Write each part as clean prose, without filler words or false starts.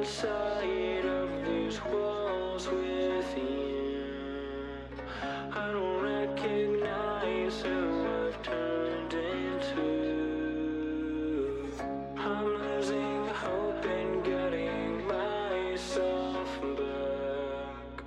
inside of these walls within. I don't recognize who I've turned into. I'm losing hope in getting myself back.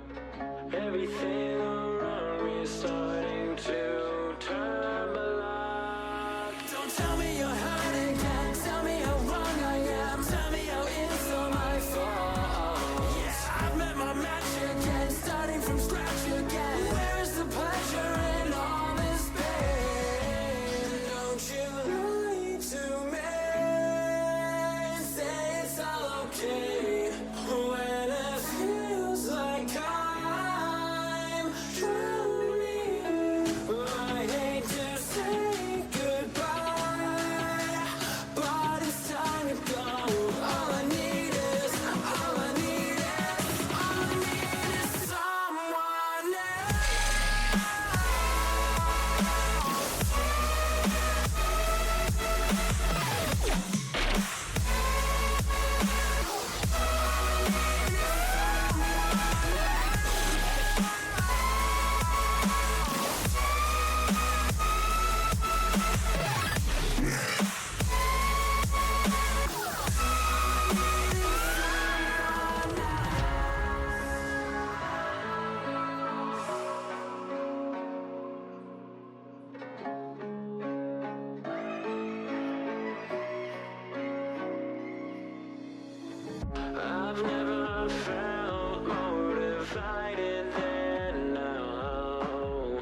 Everything around me is starting to turn black. Don't tell me you're hurt again. Tell me how wrong I am. Tell me how it's all my fault. Yeah, I've met my match again, starting from scratch again. Where is the pleasure in all this pain? Don't you lie to me and say it's all okay when it feels like I'm drowning. I hate to say goodbye, but it's time to go. All I need is someone else. I've never felt more divided than now.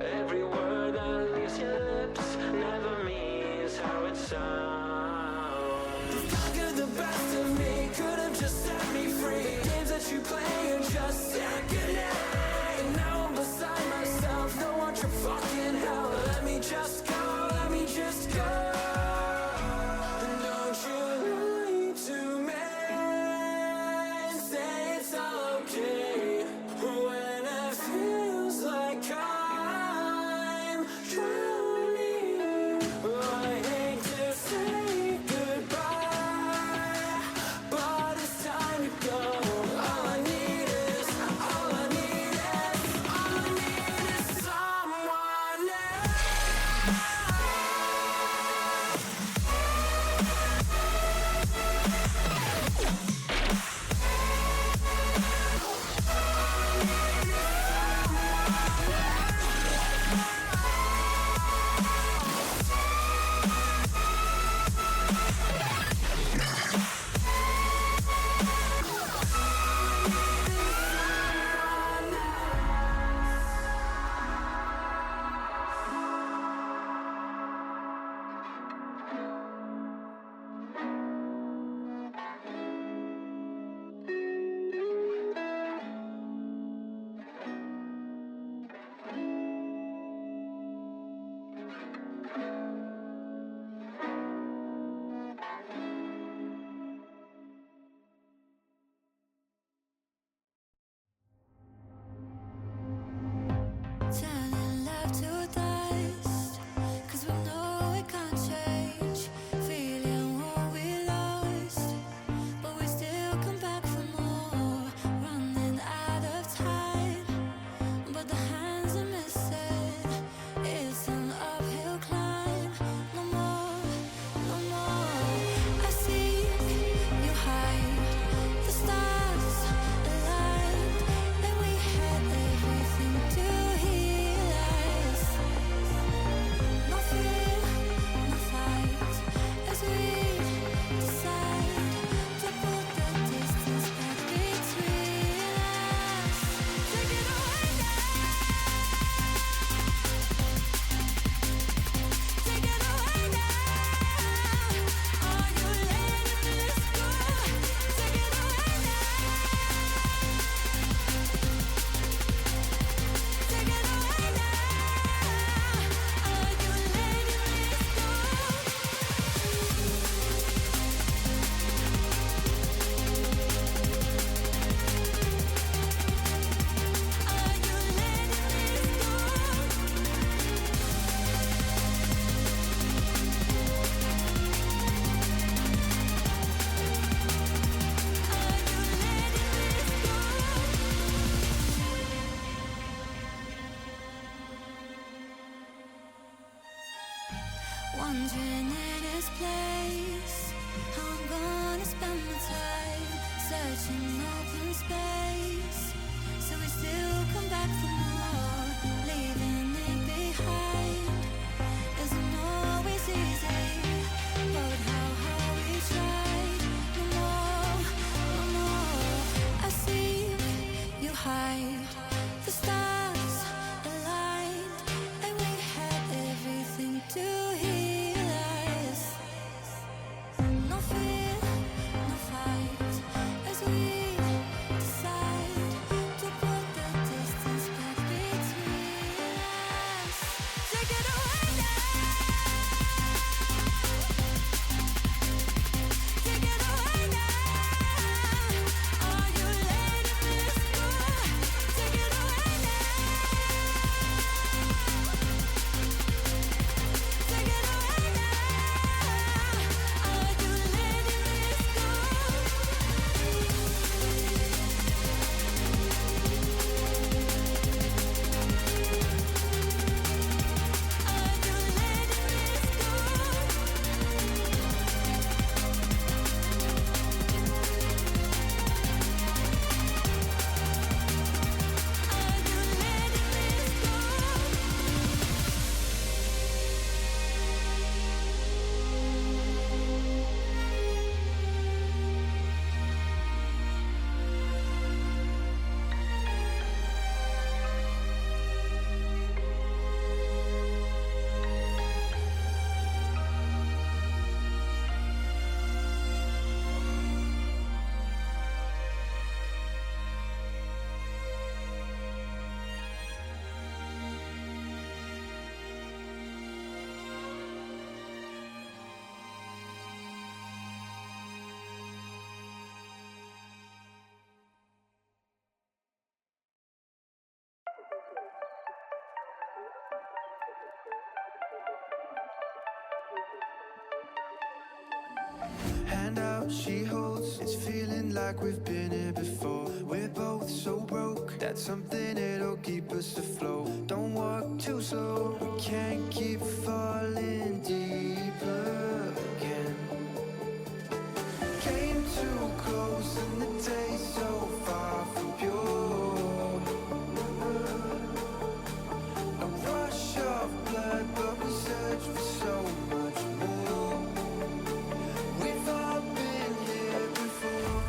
Every word that leaves your lips never means how it sounds. You've conquered the best of me, could have just set me free. The games that you play are just second hand. And now I'm beside myself, don't want your fucking help. Let me just go, let me just go. And don't you lie to me and say it's all okay such an open space, so we still come back for more, leaving it behind. Isn't always easy, but how we tried. No more. I see you hide. The stars aligned, and we had everything to heal us. No fear, no fight, as we decide to put the distance back between us. Take it away now. Take it away now. Are you letting this go? Take it away now. Take it away now. Are you letting this go? Are you Hand out, she holds. It's feeling like we've been here before. We're both so broke. That's something that'll keep us afloat. Don't walk too slow. We can't keep falling deeper again. Came too close and the taste so far from pure. A rush of blood, but we search for so much more. We've all been here before.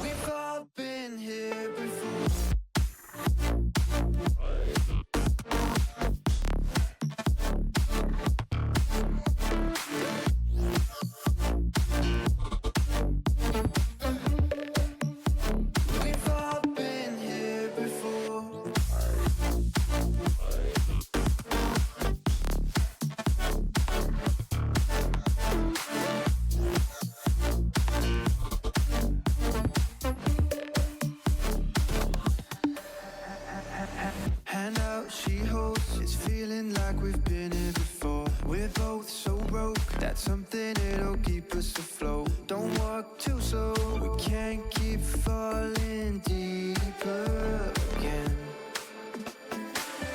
We've all been here before. We've all been here before. Hand out, she holds. It's feeling like we've been here before. We're both so broke. That's something that'll keep us afloat. Don't walk too slow. We can't keep falling deeper again.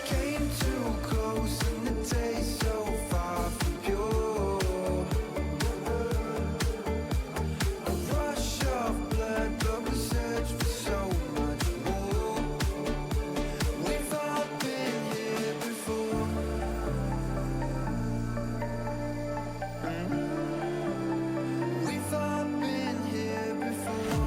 Came too close and the taste so far from pure. A rush of blood, but we search for so much more. We've all been here before. We've all been here before.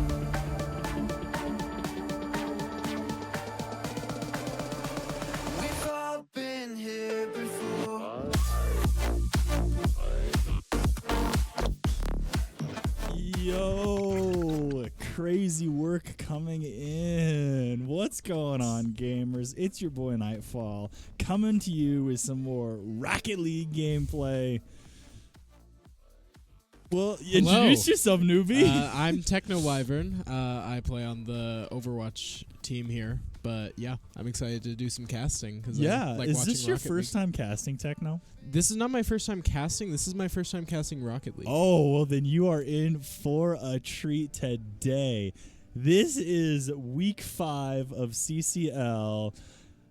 We've all been here before. Yo, crazy work coming in. What's going on, gamers? It's your boy KnightFall coming to you with some more Rocket League gameplay. Well, introduce yourself, newbie. I'm TechnoWyvern. I play on the Overwatch team here. But yeah, I'm excited to do some casting. Yeah, I like is watching this your Rocket first League. time casting, Techno? This is not my first time casting. This is my first time casting Rocket League. Oh, well, then you are in for a treat today. This is week 5 of CCL.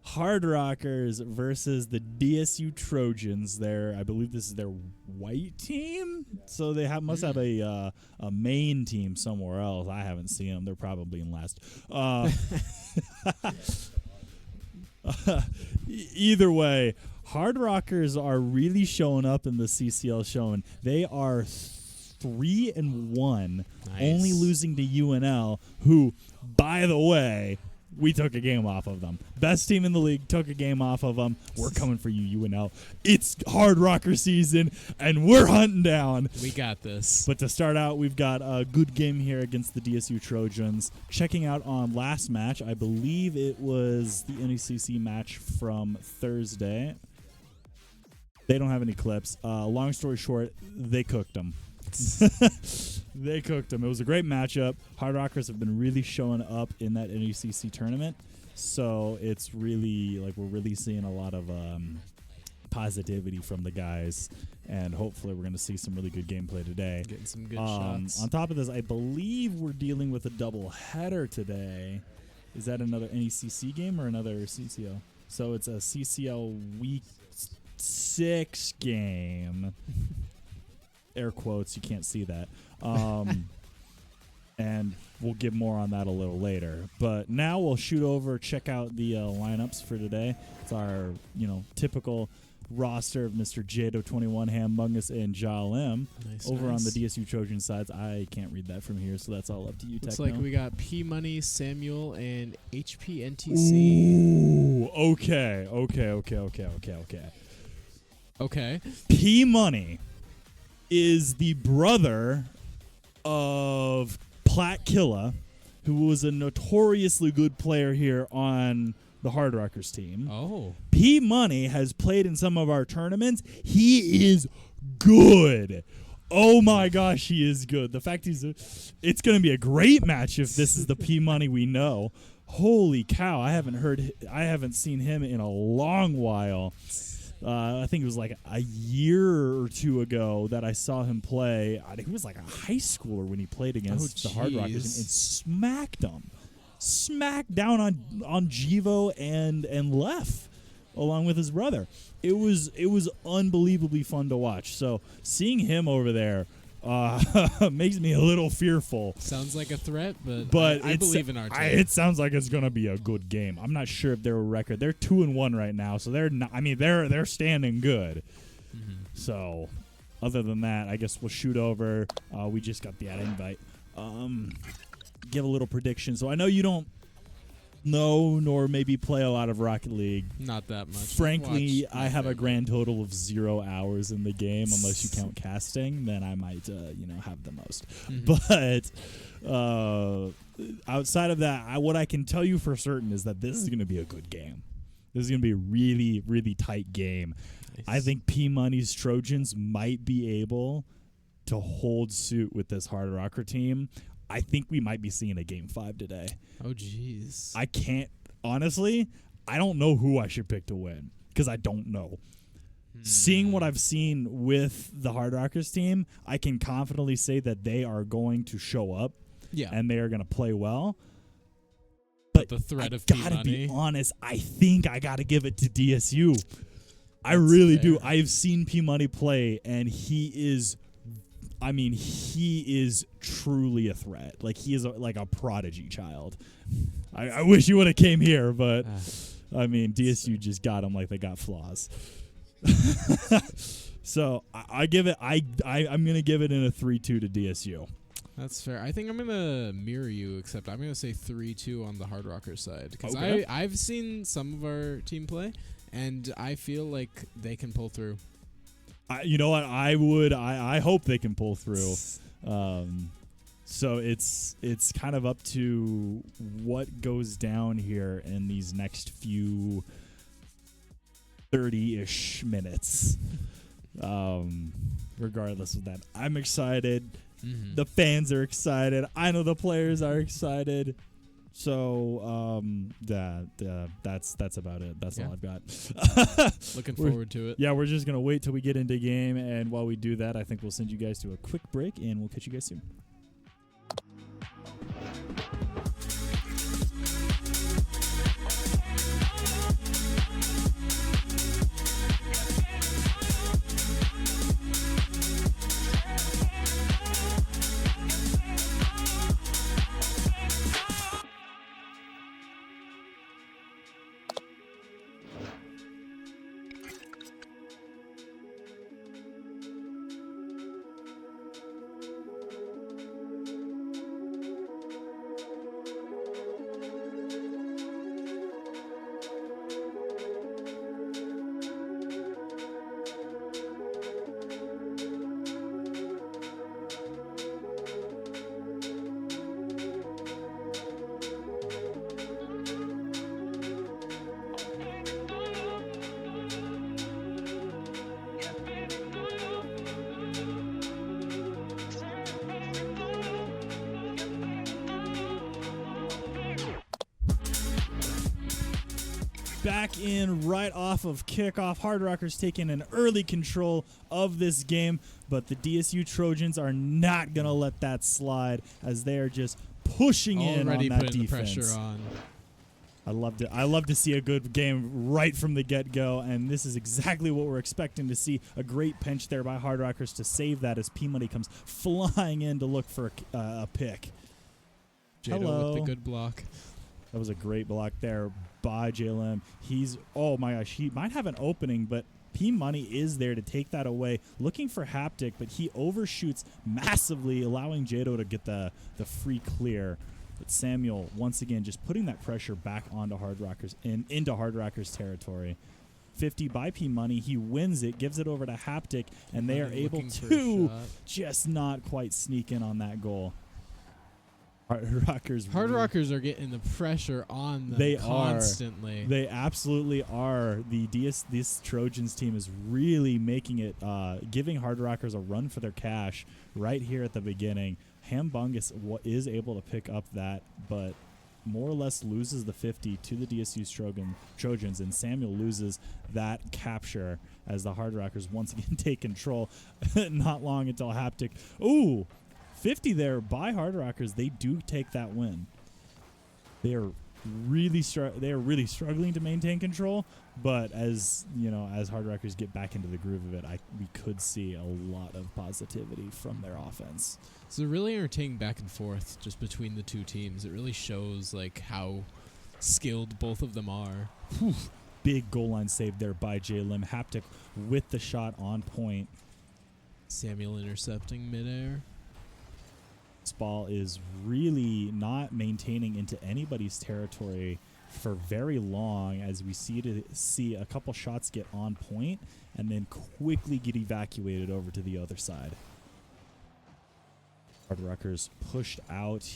Hard Rockers versus the DSU Trojans. I believe this is their white team, so they must have a main team somewhere else. I haven't seen them. They're probably in last. Either way, Hard Rockers are really showing up in the CCL showing. They are 3-1, only losing to UNL, who, by the way, we took a game off of them. Best team in the league, took a game off of them. We're coming for you, UNL. It's Hard Rocker season, and we're hunting down. We got this. But to start out, we've got a good game here against the DSU Trojans. Checking out on last match, I believe it was the NECC match from Thursday. They don't have any clips. Long story short, they cooked them. They cooked them. It was a great matchup. Hard Rockers have been really showing up in that NECC tournament, so it's really like we're really seeing a lot of positivity from the guys, and hopefully we're going to see some really good gameplay today. Getting some good shots. On top of this, I believe we're dealing with a double header today. Is that another NECC game or another CCL? So it's a CCL week 6 game. Air quotes, you can't see that. And we'll give more on that a little later. But now we'll shoot over, check out the lineups for today. It's our, typical roster of Mr. Jado21, Hammungus, and Jal M. Over on the DSU Trojan sides. I can't read that from here, so that's all up to you, Looks Techno. like we got P Money, Samuel, and HPNTC. Ooh, okay. Okay. P Money is the brother of Platt Killa, who was a notoriously good player here on the Hard Rockers team. Oh. P Money has played in some of our tournaments. He is good. Oh my gosh, he is good. The fact it's going to be a great match if this is the P Money we know. Holy cow, I haven't seen him in a long while. I think it was like a year or two ago that I saw him play. I think he was like a high schooler when he played against the Hard Rockers and smacked them. Smacked down on Jivo and Lef along with his brother. It was unbelievably fun to watch. So seeing him over there makes me a little fearful. Sounds like a threat, but I believe in our team. It sounds like it's going to be a good game. I'm not sure if they're a record. They're 2-1 right now, so they're not. I mean, they're standing good. Mm-hmm. So, other than that, I guess we'll shoot over. We just got the ad invite. Give a little prediction. So I know you don't know nor maybe play a lot of Rocket League. Not that much. Frankly, I have a grand total of 0 hours in the game, unless you count casting. Then I might, have the most. Mm-hmm. But outside of that, what I can tell you for certain is that this is going to be a good game. This is going to be a really, really tight game. Nice. I think P Money's Trojans might be able to hold suit with this Hard Rocker team. I think we might be seeing a Game 5 today. Oh, jeez. I can't, honestly, I don't know who I should pick to win because I don't know. Seeing what I've seen with the Hard Rockers team, I can confidently say that they are going to show up and they are going to play well. But the threat of I gotta be honest, I think I got to give it to DSU. I really do. I've seen P Money play, and he is truly a threat. Like, he is like a prodigy child. I wish he would have came here, but DSU just got him like they got flaws. So I give it. I'm gonna give it in a 3-2 to DSU. That's fair. I think I'm gonna mirror you, except I'm gonna say 3-2 on the Hard Rocker side because I've seen some of our team play, and I feel like they can pull through. You know what? I hope they can pull through. So it's kind of up to what goes down here in these next few 30-ish minutes. Regardless of that, I'm excited. Mm-hmm. The fans are excited. I know the players are excited. So that's about it. That's all I've got. Looking forward to it. Yeah, we're just gonna wait till we get into game, and while we do that, I think we'll send you guys to a quick break, and we'll catch you guys soon. back in right off of kickoff. Hard Rockers taking an early control of this game, but the DSU Trojans are not going to let that slide as they are just pushing in on Already that putting defense. the pressure on. I love to see a good game right from the get-go, and this is exactly what we're expecting to see. A great pinch there by Hard Rockers to save that as P-Money comes flying in to look for a pick. Jado Hello. with the good block. That was a great block there by JLM. Oh my gosh, he might have an opening, but P-Money is there to take that away, looking for Haptic, but he overshoots massively, allowing Jado to get the free clear. But Samuel, once again, just putting that pressure back onto Hard Rockers into Hard Rockers territory. 50 by P-Money. He wins it, gives it over to Haptic, and they are able Looking for a to shot. just not quite sneak in on that goal. Hard Rockers. Hard Rockers are getting the pressure on them They constantly. are. They absolutely are. This Trojans team is really making it, giving Hard Rockers a run for their cash right here at the beginning. Hambungus is able to pick up that, but more or less loses the 50 to the DSU Trojans, and Samuel loses that capture as the Hard Rockers once again take control. Not long until Haptic. Ooh, 50 there by Hard Rockers. They do take that win. They are really struggling to maintain control, but as Hard Rockers get back into the groove of it, we could see a lot of positivity from their offense. It's a really entertaining back and forth just between the two teams. It really shows how skilled both of them are. Whew. Big goal line save there by J-Lim. Haptic with the shot on point. Samuel intercepting midair. This ball is really not maintaining into anybody's territory for very long, as we see a couple shots get on point and then quickly get evacuated over to the other side. Hard Rockers pushed out.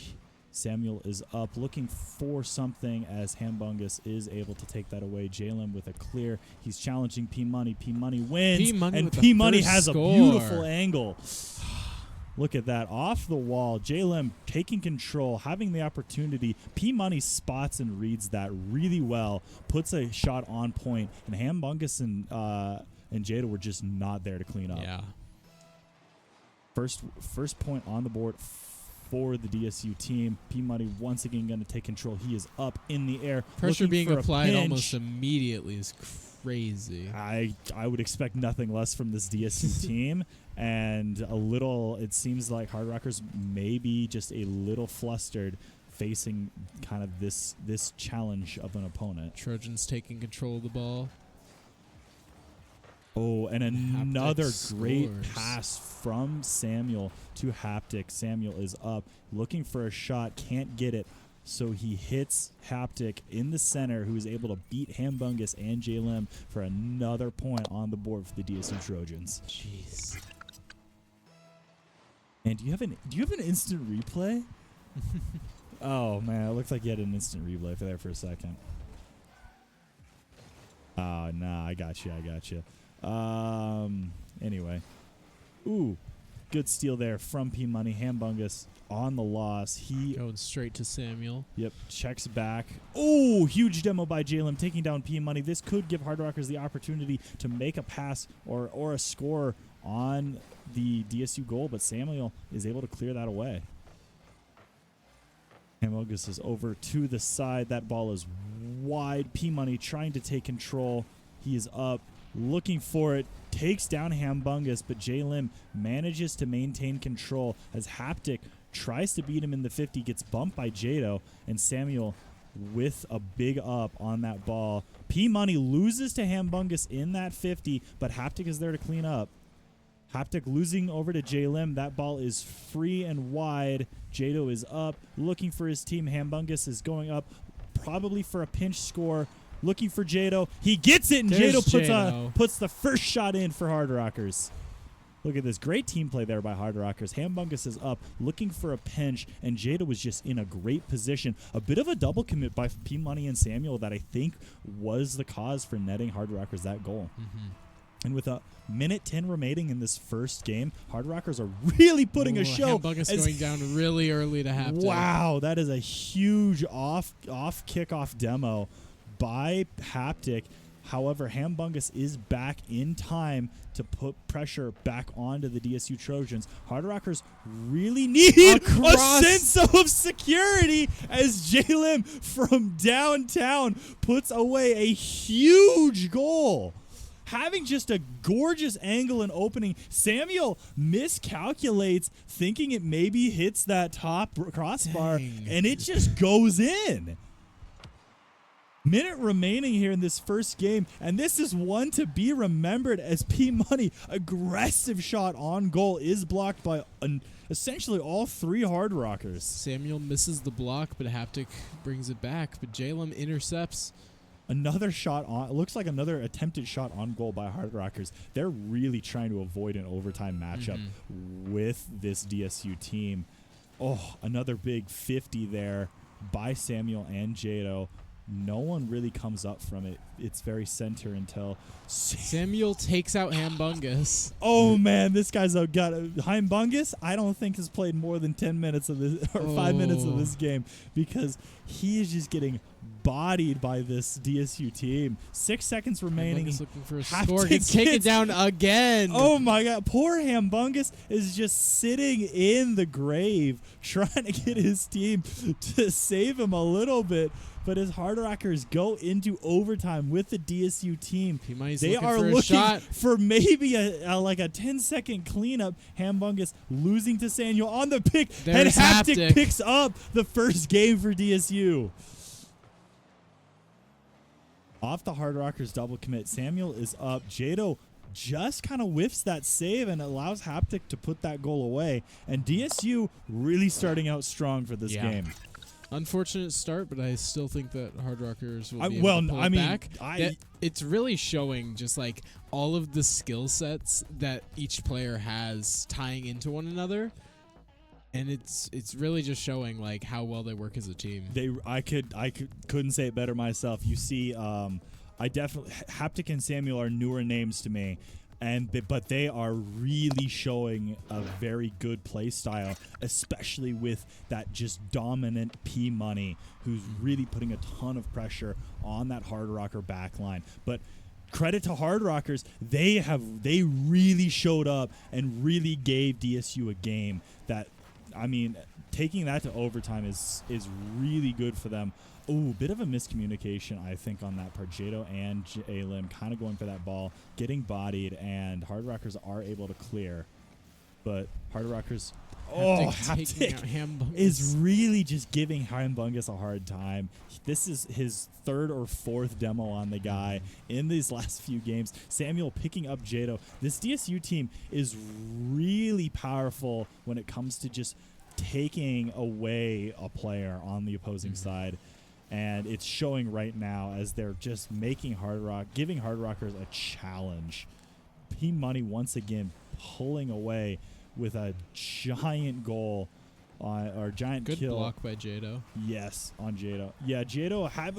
Samuel is up looking for something as Hambungus is able to take that away. Jalen with a clear. He's challenging P-Money. P-Money wins. P-Money and with the P-Money first has score. a beautiful angle. Look at that. Off the wall. J-Lem taking control, having the opportunity. P-Money spots and reads that really well. Puts a shot on point. And Hambungus and Jada were just not there to clean up. Yeah. First point on the board for the DSU team. P-Money once again going to take control. He is up in the air. Pressure looking being for a applied pinch. almost immediately is crazy. I would expect nothing less from this DSU team. And it seems like Hard Rockers may be just a little flustered facing kind of this challenge of an opponent. Trojans taking control of the ball. Oh, and another great scores. pass from Samuel to Haptic. Samuel is up, looking for a shot, can't get it. So he hits Haptic in the center, who is able to beat Hambungus and J-Lem for another point on the board for the DSU Trojans. Jeez. And do you have an instant replay? Oh man, it looks like you had an instant replay for a second. Oh nah, I got you. Anyway. Ooh, good steal there from P-Money. Hambungus on the loss. He Going straight to Samuel. checks back. Oh, huge demo by J-Lem taking down P-Money. This could give Hard Rockers the opportunity to make a pass or a score on the DSU goal, but Samuel is able to clear that away. Hambungus is over to the side. That ball is wide. P-Money trying to take control. He is up, looking for it, takes down Hambungus, but J-Lim manages to maintain control as Haptic tries to beat him in the 50, gets bumped by Jado, and Samuel with a big up on that ball. P-Money loses to Hambungus in that 50, but Haptic is there to clean up. Haptic losing over to J-Lim. That ball is free and wide. Jado is up, looking for his team. Hambungus is going up, probably for a pinch score. Looking for Jado. He gets it, and There's Jado Jado. puts the first shot in for Hard Rockers. Look at this. Great team play there by Hard Rockers. Hambungus is up, looking for a pinch, and Jada was just in a great position. A bit of a double commit by P-Money and Samuel that I think was the cause for netting Hard Rockers that goal. Mm-hmm. And with a minute 10 remaining in this first game, Hard Rockers are really putting a show. Hambungus as- going down really early to Haptic. Wow, that is a huge off kickoff demo by Haptic. However, Hambungus is back in time to put pressure back onto the DSU Trojans. Hard Rockers really need a sense of security as J-Lim from downtown puts away a huge goal. Having just a gorgeous angle and opening, Samuel miscalculates, thinking it maybe hits that top crossbar, and it just goes in. Minute remaining here in this first game, and this is one to be remembered as P-Money. Aggressive shot on goal is blocked by essentially all three Hard Rockers. Samuel misses the block, but Haptic brings it back. But Jalem intercepts. Another shot on, it looks like another attempted shot on goal by Hard Rockers. They're really trying to avoid an overtime matchup with this DSU team. Oh, another big 50 there by Samuel and Jado. No one really comes up from it. It's very center until Samuel takes out Hambungus. Oh man, this guy's got Hambungus. I don't think has played more than 10 minutes of this or 5 minutes of this game because he is just getting bodied by this DSU team. 6 seconds remaining. Hambungus looking for a score. Gets taken down again. Oh my god, poor Hambungus is just sitting in the grave trying to get his team to save him a little bit. But as Hard Rockers go into overtime with the DSU team, they are looking for maybe a 10-second cleanup. Hambungus losing to Samuel on the pick, and Haptic picks up the first game for DSU. Off the Hard Rockers double commit, Samuel is up. Jado just kind of whiffs that save and allows Haptic to put that goal away. And DSU really starting out strong for this game. Unfortunate start, but I still think that Hard Rockers will be able to pull it back. It's really showing just like all of the skill sets that each player has tying into one another, and it's really just showing like how well they work as a team. I couldn't say it better myself. You see, I definitely Haptic and Samuel are newer names to me. But they are really showing a very good play style, especially with that just dominant P-Money, who's really putting a ton of pressure on that Hard Rocker backline. But credit to Hard Rockers, they really showed up and really gave DSU a game that, I mean, taking that to overtime is really good for them. Ooh, bit of a miscommunication, I think, on that part. Jado and J-Lim kind of going for that ball, getting bodied, and Hard Rockers are able to clear. But Hard Rockers, Haptic is really just giving Hambungus a hard time. This is his third or fourth demo on the guy in these last few games. Samuel picking up Jado. This DSU team is really powerful when it comes to just taking away a player on the opposing side. And it's showing right now as they're just making giving Hard Rockers a challenge. P-Money once again pulling away with a giant goal or giant good kill. Good block by Jado. Yes, on Jado. Yeah, Jado have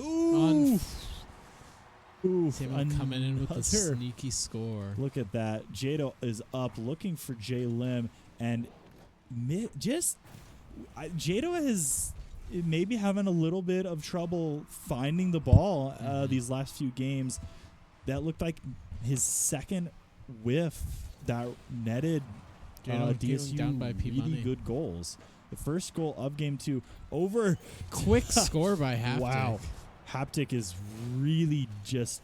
Samuel coming in with a sneaky score. Look at that. Jado is up looking for J-Lim, and Jado is maybe having a little bit of trouble finding the ball these last few games. That looked like his second whiff that netted DSU down by really good goals. The first goal of game 2 quick score by Haptic. Wow. Haptic is really just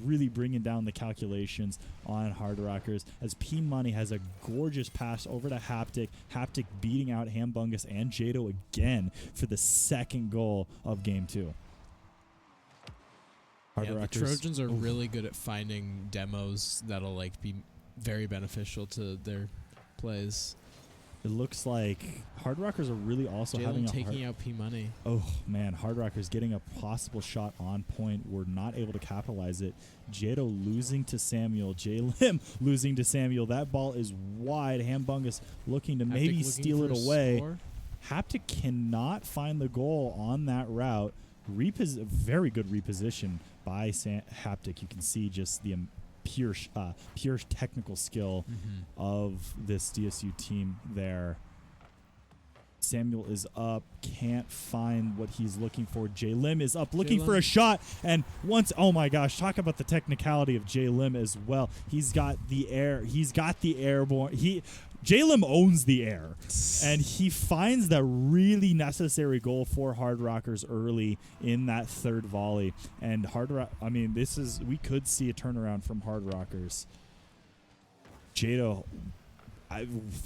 really bringing down the calculations on Hard Rockers as P-Money has a gorgeous pass over to Haptic. Haptic beating out Hambungus and Jado again for the second goal of game 2. The Trojans are really good at finding demos that'll like be very beneficial to their plays. It looks like Hard Rockers are really also having taking out P-Money. Oh, man. Hard Rockers getting a possible shot on point. We're not able to capitalize it. Jado losing to Samuel. J-Lim losing to Samuel. That ball is wide. Hambungus looking to maybe steal it away. Haptic cannot find the goal on that route. Very good reposition by Haptic. You can see just the pure technical skill of this DSU team there. Samuel is up, can't find what he's looking for. Jay Lim is up, looking Lim. for a shot, and once, oh my gosh, talk about the technicality of Jay Lim as well. He's got the air, he's got the airborne, Jay Lim owns the air, and he finds that really necessary goal for Hard Rockers early in that third volley. And we could see a turnaround from Hard Rockers. Jado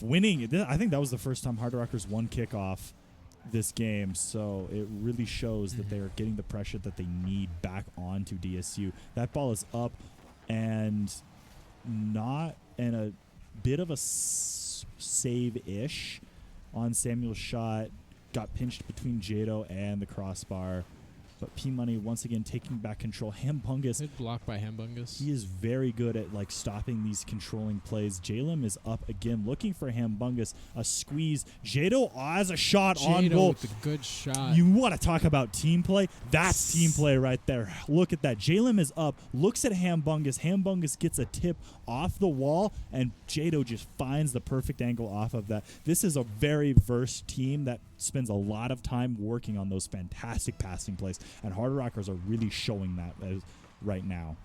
winning. I think that was the first time Hard Rockers won kickoff this game, so it really shows that they are getting the pressure that they need back onto DSU. That ball is up and not in a bit of a save-ish on Samuel's shot. Got pinched between Jado and the crossbar. But P-Money once again taking back control. Hambungus. Good block by Hambungus. He is very good at stopping these controlling plays. Jalem is up again, looking for Hambungus. A squeeze. Jado has a shot on goal. With a good shot. You want to talk about team play? That's team play right there. Look at that. Jalem is up, looks at Hambungus. Hambungus gets a tip off the wall, and Jado just finds the perfect angle off of that. This is a very versed team that spends a lot of time working on those fantastic passing plays, and Hard Rockers are really showing that right now.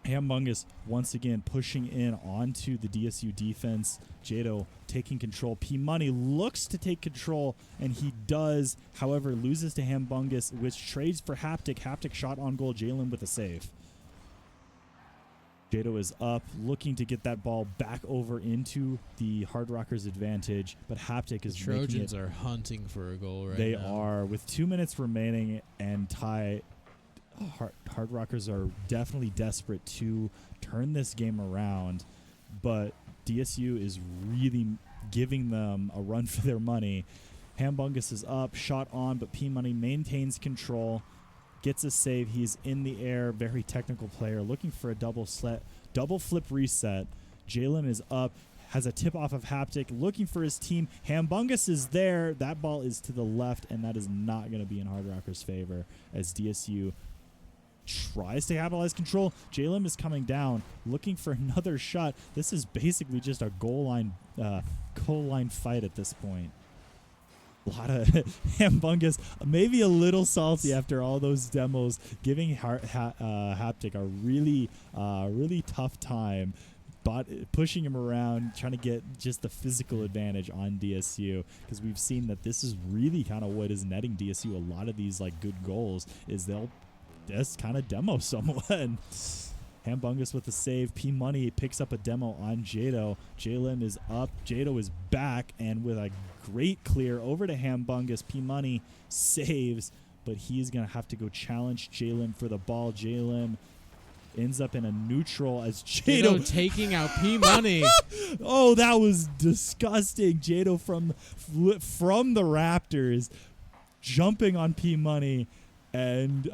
Hambungus once again pushing in onto the DSU defense. Jado taking control. P-Money looks to take control, and he does. However, loses to Hambungus, which trades for Haptic. Haptic shot on goal. Jalen with a save. Jado is up, looking to get that ball back over into the Hard Rockers' advantage, but Haptic is making it. Trojans are hunting for a goal right now. They are. With 2 minutes remaining and tie, Hard Rockers are definitely desperate to turn this game around, but DSU is really giving them a run for their money. Hambungus is up, shot on, but P-Money maintains control. Gets a save. He's in the air. Very technical player. Looking for a double flip reset. Jalen is up. Has a tip off of Haptic. Looking for his team. Hambungus is there. That ball is to the left, and that is not going to be in Hard Rockers' favor as DSU tries to capitalize control. Jalen is coming down, looking for another shot. This is basically just a goal line fight at this point. A lot of Hambungus, maybe a little salty after all those demos, giving Haptic a really tough time, but pushing him around, trying to get just the physical advantage on DSU, because we've seen that this is really kind of what is netting DSU a lot of these good goals, is they'll just kind of demo someone. Hambungus with a save. P-Money picks up a demo on Jado. Jalen is up. Jado is back, and with a great clear over to Hambungus, P-Money saves, but he's going to have to go challenge Jalen for the ball. Jalen ends up in a neutral as Jado taking out P-Money. Oh, that was disgusting. Jado from the Raptors jumping on P-Money and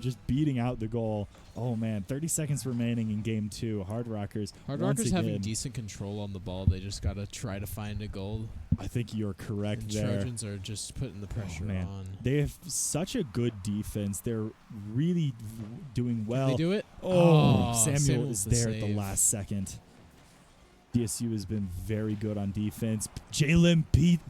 just beating out the goal. Oh man, 30 seconds remaining in game 2. Hard Rockers having decent control on the ball. They just got to try to find a goal. I think you're correct and there. Trojans are just putting the pressure on. They have such a good defense. They're really doing well. Can they do it? Oh, Samuel is there save. at the last second. DSU has been very good on defense. Jalen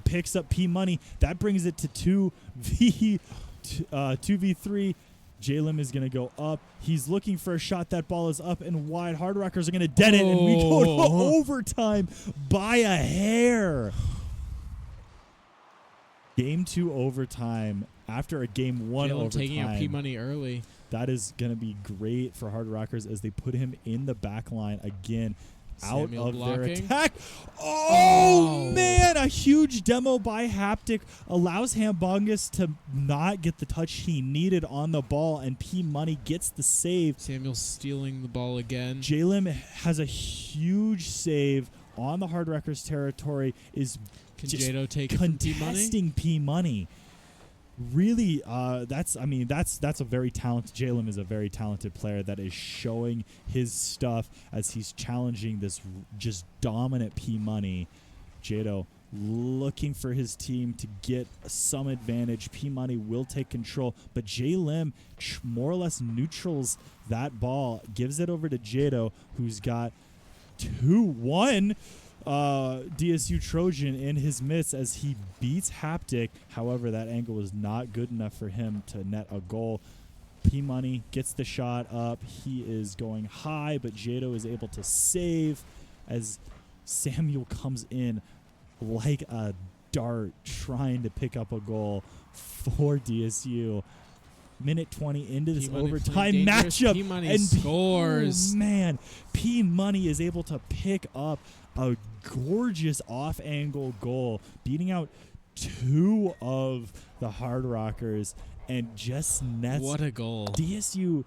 picks up P-Money. That brings it to 2v3. Jalen is going to go up. He's looking for a shot. That ball is up and wide. Hard Rockers are going to dead it, and we go to overtime by a hair. Game 2 overtime after a game 1 overtime. Taking out P-Money early. That is going to be great for Hard Rockers as they put him in the back line again. Out Samuel of blocking. their attack. Oh, man. A huge demo by Haptic allows Hambungus to not get the touch he needed on the ball, and P-Money gets the save. Samuel stealing the ball again. Jalen has a huge save on the Hard Rockers territory. Is Can just Jado take it from P-Money? contesting P-Money. Really, that's a very talented. Jalen is a very talented player that is showing his stuff as he's challenging this just dominant P-Money. Jado looking for his team to get some advantage. P-Money will take control, but Jalen more or less neutrals that ball, gives it over to Jado, who's got 2-1. DSU Trojan in his midst as he beats Haptic. However, that angle was not good enough for him to net a goal. P-Money gets the shot up. He is going high, but Jado is able to save as Samuel comes in like a dart trying to pick up a goal for DSU. Minute 20 into this P-Money overtime playing dangerous. matchup. P-Money and scores. Oh, man. P-Money is able to pick up a gorgeous off-angle goal, beating out 2 of the Hard Rockers, and just nets. What a goal. DSU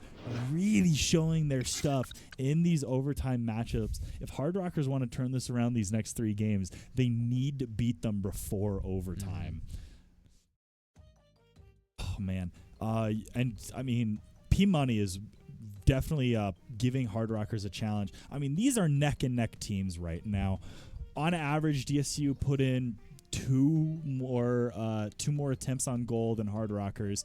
really showing their stuff in these overtime matchups. If Hard Rockers want to turn this around these next 3 games, they need to beat them before overtime. Oh, man. And, I mean, P-Money is definitely giving Hard Rockers a challenge. I mean, these are neck-and-neck teams right now. On average, DSU put in 2 more attempts on goal than Hard Rockers.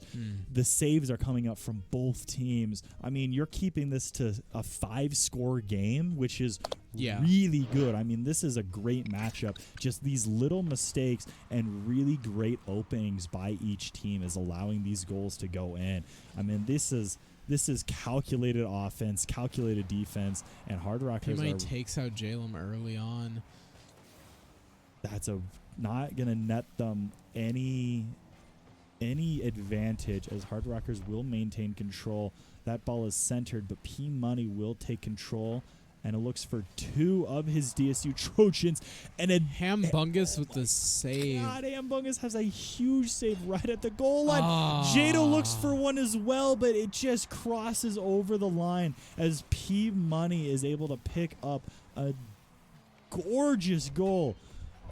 The saves are coming up from both teams. I mean, you're keeping this to a 5-score game, which is really good. I mean, this is a great matchup. Just these little mistakes and really great openings by each team is allowing these goals to go in. I mean, this is calculated offense, calculated defense, and Hard Rockers takes out Jalem early on. That's not gonna net them any advantage, as Hard Rockers will maintain control. That ball is centered, but P-Money will take control, and it looks for 2 of his DSU Trojans. And Hambungus with the save. God, Hambungus has a huge save right at the goal line. Jado looks for one as well, but it just crosses over the line as P-Money is able to pick up a gorgeous goal.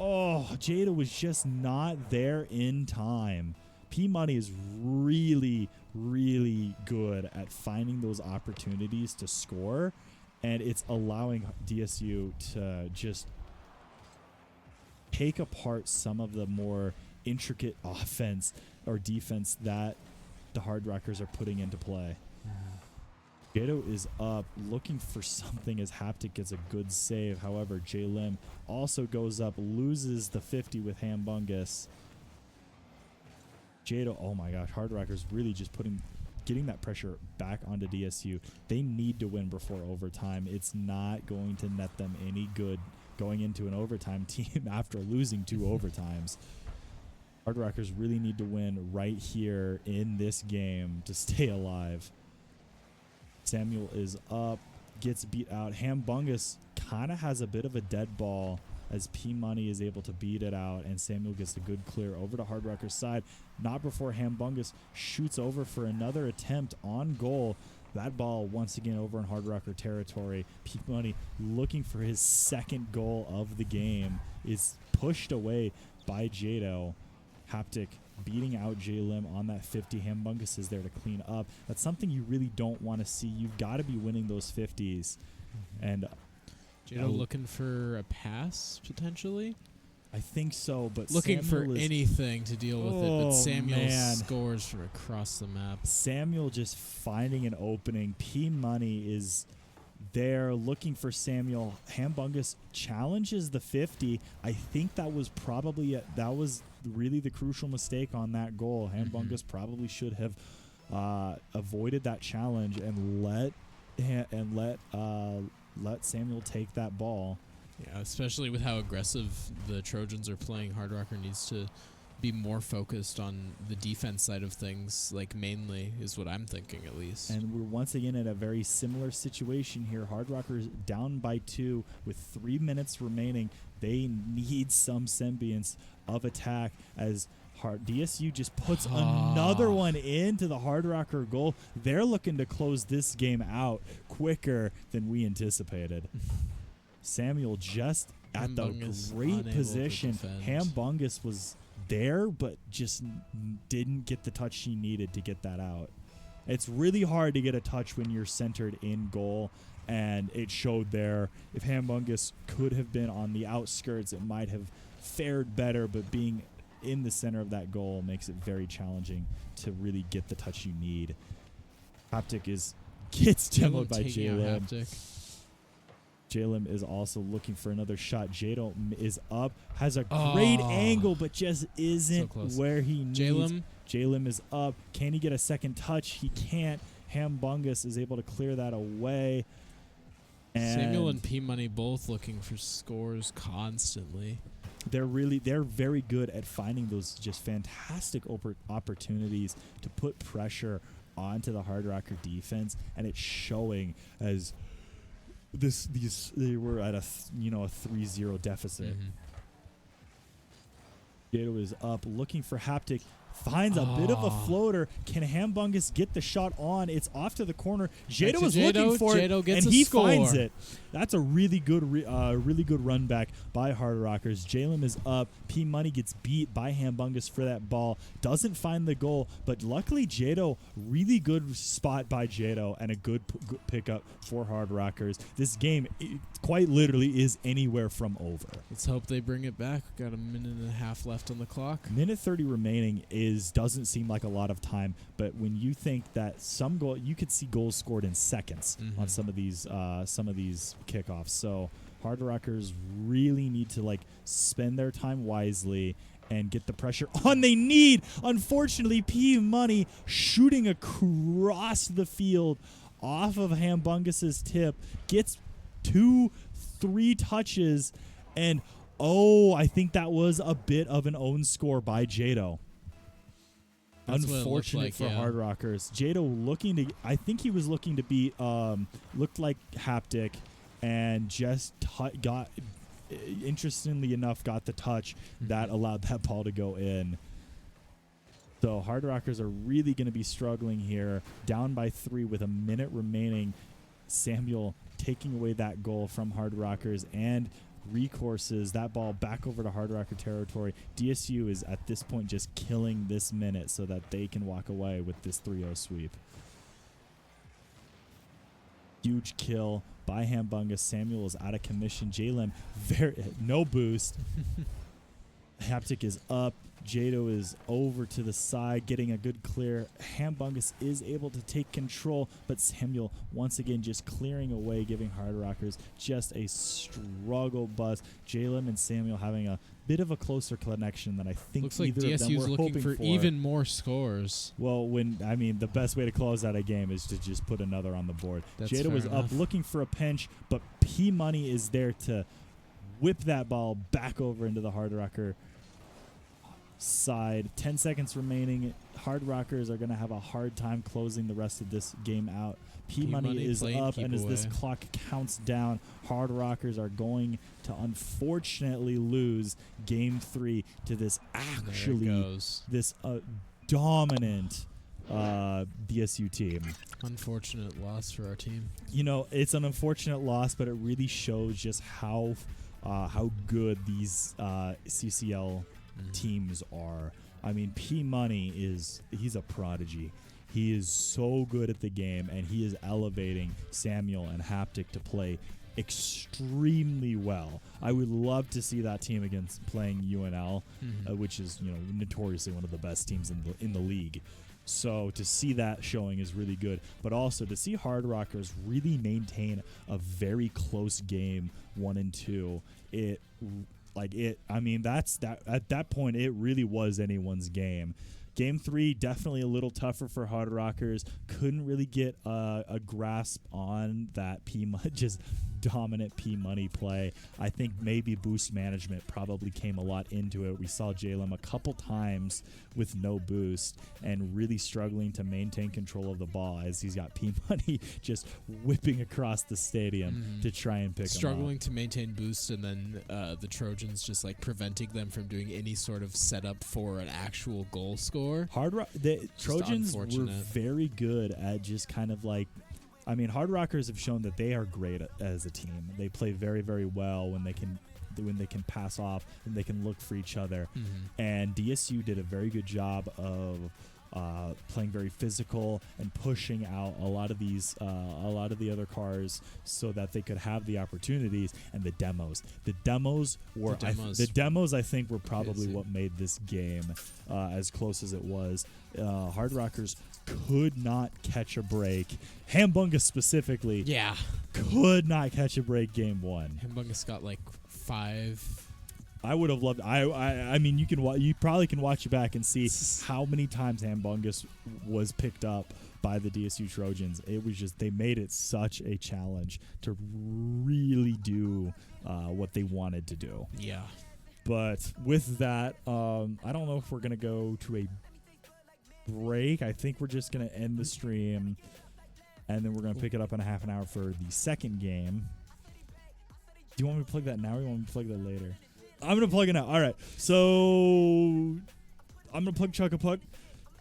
Oh, Jada was just not there in time. P-Money is really, really good at finding those opportunities to score, and it's allowing DSU to just take apart some of the more intricate offense or defense that the Hard Rockers are putting into play. Jado is up, looking for something as Haptic gets a good save. However, J Lim also goes up, loses the 50 with Hambungus. Jado, oh my gosh, Hard Rockers really just getting that pressure back onto DSU. They need to win before overtime. It's not going to net them any good going into an overtime team after losing 2 overtimes. Hard Rockers really need to win right here in this game to stay alive. Samuel is up, gets beat out. Hambungus kind of has a bit of a dead ball as P-Money is able to beat it out, and Samuel gets a good clear over to Hard Rockers' side. Not before Hambungus shoots over for another attempt on goal. That ball once again over in Hard Rocker territory. P-Money looking for his 2nd goal of the game is pushed away by Jado. Haptic beating out J-Lim on that 50. Hambungus is there to clean up. That's something you really don't want to see. You've got to be winning those 50s. And Jado looking for a pass, potentially? I think so, but looking Samuel for anything to deal with it, but Samuel scores from across the map. Samuel just finding an opening. P-Money is there looking for Samuel. Hambungus challenges the 50. I think that was probably that was really the crucial mistake on that goal. Hambungus probably should have avoided that challenge and let Samuel take that ball. Yeah, especially with how aggressive the Trojans are playing. Hard Rocker needs to be more focused on the defense side of things, like mainly is what I'm thinking at least. And we're once again in a very similar situation here. Hard Rockers down by 2 with 3 minutes remaining. They need some semblance of attack as DSU just puts another one into the Hard Rocker goal. They're looking to close this game out quicker than we anticipated. Samuel just at the great position. Hambungus was there, but just didn't get the touch she needed to get that out. It's really hard to get a touch when you're centered in goal, and it showed there. If Hambungus could have been on the outskirts, it might have fared better, but being in the center of that goal makes it very challenging to really get the touch you need. Haptic gets demoed by J-Lim. Jalem is also looking for another shot. Jado is up, has a great angle, but just isn't where he needs. Jalem is up. Can he get a second touch? He can't. Hambungus is able to clear that away. And Samuel and P Money both looking for scores constantly. They're very good at finding those just fantastic opportunities to put pressure onto the Hard Rocker defense, and it's showing as they were at a 3-0 deficit. Jado is up, looking for Haptic, finds a bit of a floater. Can Hambungus get the shot on? It's off to the corner. Jado was looking for it, and he finds it. That's a really good run back by Hard Rockers. Jalem is up. P Money gets beat by Hambungus for that ball. Doesn't find the goal, but luckily Jado, really good spot by Jado, and a good pickup for Hard Rockers. This game quite literally is anywhere from over. Let's hope they bring it back. Got a minute and a half left on the clock. Minute 30 remaining doesn't seem like a lot of time, but when you think that you could see goals scored in seconds on some of these kickoffs. So Hard Rockers really need to spend their time wisely and get the pressure on they need. Unfortunately, P Money shooting across the field off of Hambungus's tip, gets 2-3 touches, and I think that was a bit of an own score by Jado. Unfortunate for Hard Rockers. Jado I think he was looking to beat, looked like Haptic, and just got, interestingly enough, got the touch that allowed that ball to go in. So Hard Rockers are really going to be struggling here, down by 3 with a minute remaining. Samuel taking away that goal from Hard Rockers and recourses that ball back over to Hard Rocker territory. DSU is at this point just killing this minute so that they can walk away with this 3-0 sweep. Huge kill by Hambungus. Samuel is out of commission. Jalem, no boost. Haptic is up. Jado is over to the side, getting a good clear. Hambungus is able to take control, but Samuel once again just clearing away, giving Hard Rockers just a struggle bus. Jalem and Samuel having a bit of a closer connection than I think looks like either of them DSU's were looking hoping for even more scores. Well, the best way to close out a game is to just put another on the board. Jado was up looking for a pinch, but P Money is there to whip that ball back over into the Hard Rocker side. 10 seconds remaining. Hard Rockers are going to have a hard time closing the rest of this game out. P Money is up, and as this clock counts down, Hard Rockers are going to unfortunately lose Game 3 to this dominant DSU team. Unfortunate loss for our team. It's an unfortunate loss, but it really shows just how good these CCL teams are. P Money he's a prodigy. He is so good at the game, and he is elevating Samuel and Haptic to play extremely well. I would love to see that team against playing UNL, which is notoriously one of the best teams in the league. So to see that showing is really good, but also to see Hard Rockers really maintain a very close game, 1-2. At that point, it really was anyone's game. Game 3, definitely a little tougher for Hard Rockers. Couldn't really get a grasp on that just dominant P Money play. I think maybe boost management probably came a lot into it. We saw Jalem a couple times with no boost and really struggling to maintain control of the ball as he's got P Money just whipping across the stadium to try and pick him up. Struggling to maintain boost, and then the Trojans just preventing them from doing any sort of setup for an actual goal score. The Trojans were very good at just kind of Hard Rockers have shown that they are great as a team. They play very, very well when they can pass off and they can look for each other. And DSU did a very good job of playing very physical and pushing out a lot of the other cars so that they could have the opportunities. And the demos were the demos I think were probably what made this game as close as it was. Hard Rockers could not catch a break. Hambungus specifically, could not catch a break game 1. Hambungus got like 5. I would have loved. I mean, you probably can watch it back and see how many times Hambungus was picked up by the DSU Trojans. It was just, they made it such a challenge to really do what they wanted to do. Yeah. But with that, I don't know if we're gonna go to a break. I think we're just gonna end the stream, and then we're gonna pick it up in a half an hour for the second game. Do you want me to plug that now, or you want me to plug that later? I'm going to plug it now. All right. So I'm going to plug Chuck-a-Puck.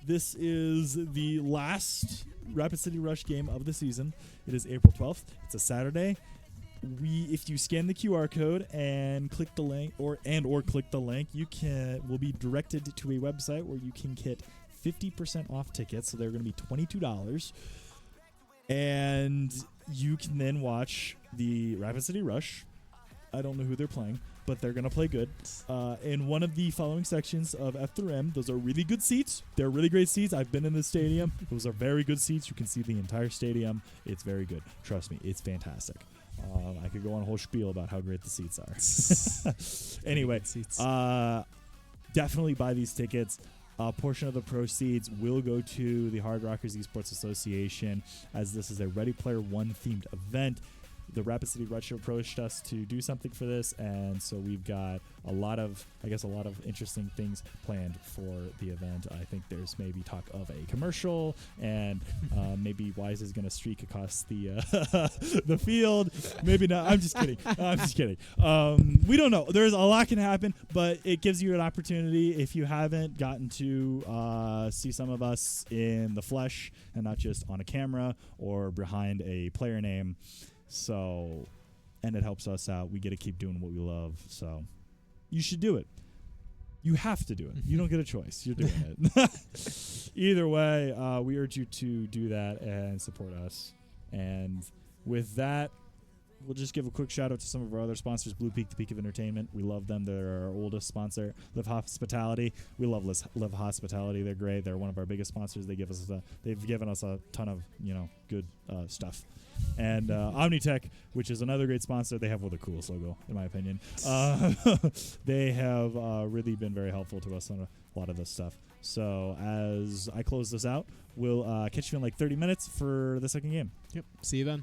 This is the last Rapid City Rush game of the season. It is April 12th. It's a Saturday. If you scan the QR code and click the link or click the link, will be directed to a website where you can get 50% off tickets. So they're going to be $22. And you can then watch the Rapid City Rush. I don't know who they're playing, but they're going to play good. In one of the following sections of F through M, those are really good seats. They're really great seats. I've been in the stadium. Those are very good seats. You can see the entire stadium. It's very good. Trust me, it's fantastic. I could go on a whole spiel about how great the seats are. Anyway, definitely buy these tickets. A portion of the proceeds will go to the Hard Rockers Esports Association, as this is a Ready Player One themed event. The Rapid City Rush approached us to do something for this, and so we've got a lot of interesting things planned for the event. I think there's maybe talk of a commercial, and maybe Wise is going to streak across the the field. Maybe not. I'm just kidding. We don't know. There's a lot can happen, but it gives you an opportunity if you haven't gotten to see some of us in the flesh and not just on a camera or behind a player name. So, and it helps us out. We get to keep doing what we love. So, you should do it. You have to do it. You don't get a choice. You're doing it. Either way, we urge you to do that and support us. And with that, we'll just give a quick shout out to some of our other sponsors. Blue Peak, the Peak of Entertainment. We love them. They're our oldest sponsor. Live Hospitality. We love Live Hospitality. They're great. They're one of our biggest sponsors. They've given us a ton of good stuff. And Omnitech, which is another great sponsor. They have the coolest logo, in my opinion. They have really been very helpful to us on a lot of this stuff. So as I close this out, we'll catch you in like 30 minutes for the second game. Yep. See you then.